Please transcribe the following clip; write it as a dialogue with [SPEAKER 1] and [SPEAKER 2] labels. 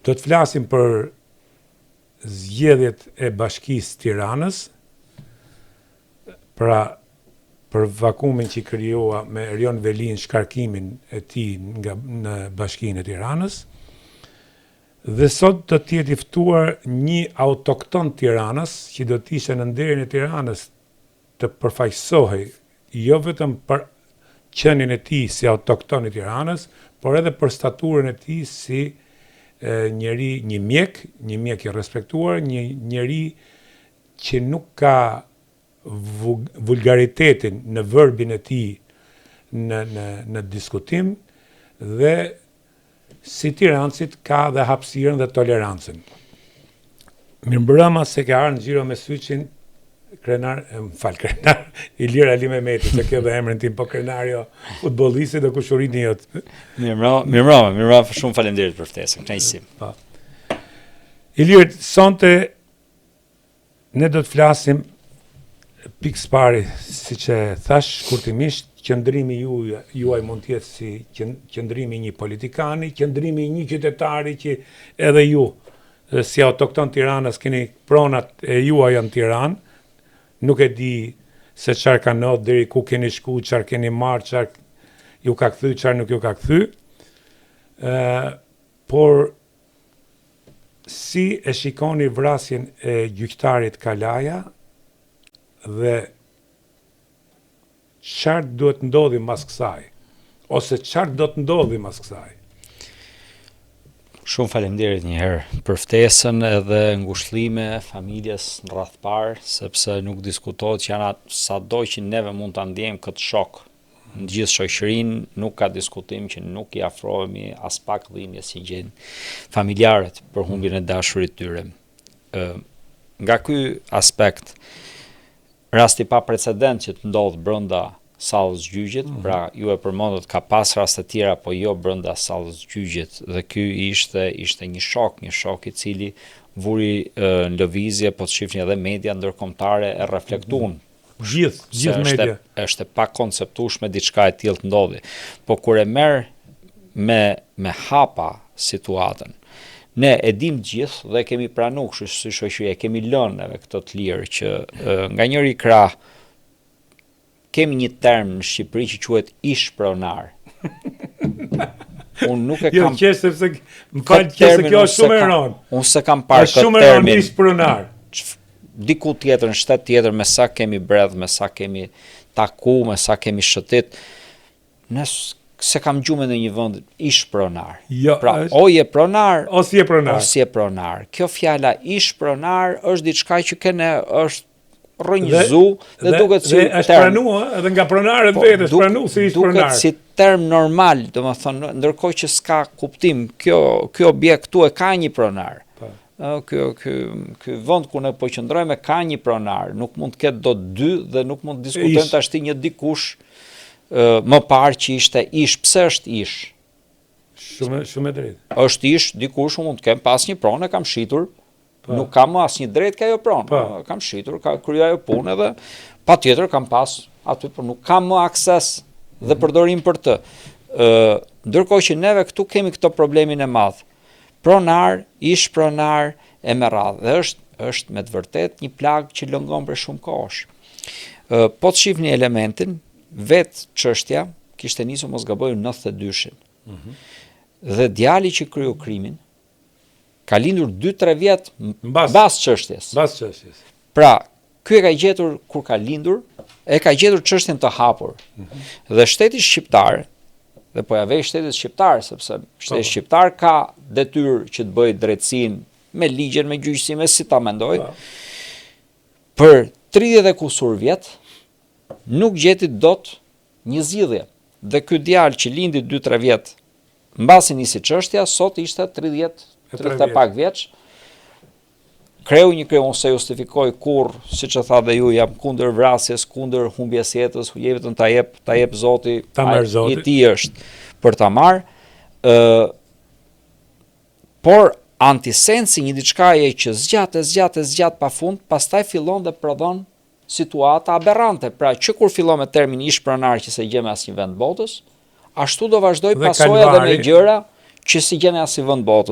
[SPEAKER 1] Do të flasim për zgjedhjet e Bashkisë Tiranës, pra për vakumin që krijua me Erion Velin, shkarkimin e tij në Bashkinë e Tiranës. Dhe sot do të jetë i ftuar një autokton Tiranës që do të ishte në nderin e Tiranës të përfaqësohej jo vetëm për qenien e tij si autokton i Tiranës, por edhe për staturën e tij si një mjek i respektuar, një njeri që nuk ka vulgaritetin në verbin e tij në diskutim dhe si Tirancit ka dhe hapësirën dhe tolerancën. Mirëmbrëma se ka ardhur në Xhiro me Syçin krenar Ilir Ali Mehmeti, se kjo dhe emrin tim, po krenario futbollisti dhe kushurini jot.
[SPEAKER 2] Mirëmbrëma, shumë faleminderit për ftesën, kënaqësi.
[SPEAKER 1] Ilir, sonte ne do të flasim pikës pari, siç e thash kurtimisht, qëndrimi juaj mund të jetë si qëndrimi një politikani, qëndrimi një qytetari që edhe ju, si autokton Tiranës, keni pronat e juaj në Tiranë, nuk e di se çfarë ka ndodhur deri ku keni shku, çfarë keni marrë, çfarë ju ka kthy, çfarë nuk ju ka kthy. Por si e shikoni vrasjen e gjyqtarit Kalaja dhe çfarë duhet ndodhi mbas kësaj, ose çfarë do të ndodhi mbas kësaj?
[SPEAKER 2] Shumë faleminderit një herë për ftesën edhe ngushëllime familjes në radh parë, sepse nuk diskutohet që janë sado që neve mund ta ndjejmë këtë shok në gjithë shoqërinë, nuk ka diskutim që nuk i afrohemi as pak dhimbjes që gjejnë familjarët për humbjen e dashurit tyre. Nga ky aspekt, rasti pa precedent që të ndodh brenda sallës gjyqit, pra ju e përmendët ka pas raste tjera, po jo brenda sallës gjyqit, dhe ky ishte një shok i cili vuri në lëvizje, po të shihni edhe media ndërkombëtare e reflektuan.
[SPEAKER 1] Gjithë media.
[SPEAKER 2] Është pa konceptueshme diçka e tillë të ndodhi. Po kur e merr me hapa situatën, ne e dim gjithë dhe kemi pranuar kështu si shoqëri, kemi lënë edhe këtë të lirë që nga njëri krah kemi një term në Shqipëri që quhet ish pronar. Unë nuk e kam...
[SPEAKER 1] Jo, qesh sepse më fal që kjo është shumë e rëndë.
[SPEAKER 2] Unë se kam parë këtë termin.
[SPEAKER 1] Shumë e rëndë ish pronar.
[SPEAKER 2] Diku tjetër, në shtet tjetër, me sa kemi bredh, me sa kemi taku, me sa kemi shëtit, ne se kam gjume në një vend ish pronar.
[SPEAKER 1] Jo,
[SPEAKER 2] pra, o je pronar,
[SPEAKER 1] o si je pronar.
[SPEAKER 2] O si je pronar. Kjo fjala ish pronar është diçka që kene është rrënjëzu dhe duket si
[SPEAKER 1] term. Është pranuar edhe nga pronarët vetë, është pranuar si ish pronar.
[SPEAKER 2] Duket si term normal, domethënë, ndërkohë që s'ka kuptim, ky objekt këtu e ka një pronar. Ky vend ku ne po qëndrojmë ka një pronar, nuk mund të ketë dot dy dhe nuk mund të diskutojmë tash një dikush më parë që ishte ish. Pse është ish?
[SPEAKER 1] Shumë e drejtë.
[SPEAKER 2] Është ish, dikush mund të kem pas një pronë, kam shitur. Nuk kam asnjë drejt ka ajo pronë. Kam shitur, ka kryer ajo punë dhe patjetër kam pas aty, por nuk kam më akses dhe përdorim për të. Ndërkohë që neve këtu kemi këto problemin e madh. Pronar, ish pronar e me radhë. Dhe është me të vërtet një plagë që lëngon për shumë kohësh. Po të shihni elementin, vetë çështja kishte nisur mos gaboj 92-shin. Dhe djali që kryu krimin ka lindur 2-3 vjet mbas çështjes. Pra, ky e ka gjetur kur ka lindur, e ka gjetur çështjen të hapur. Dhe shteti shqiptar, dhe po ja vej shtetit shqiptar, sepse shteti shqiptar ka detyrë që të bëjë drejtësinë me ligjen, me gjyqësinë, si ta mendoj. Për 30 e kusur vjet nuk gjeti dot një zgjidhje. Dhe ky djalë që lindi 2-3 vjet mbasi nisi çështja, sot ishte 30 pak vjeç, kreu një kreu, unë se justifikoj kur, si që tha dhe ju, jam kundër vrasjes, kundër humbjes jetës, vetëm ta jep Zoti, i ti është për ta marrë, por antisensi një diçka e që zgjat pa fund, pastaj fillon dhe prodhon situata aberrante, pra që kur fillon me termin ish pronar që se gjem asnjë vend botës, ashtu do vazhdoj pasoja dhe me gjëra që si gjen asnjë vend botës.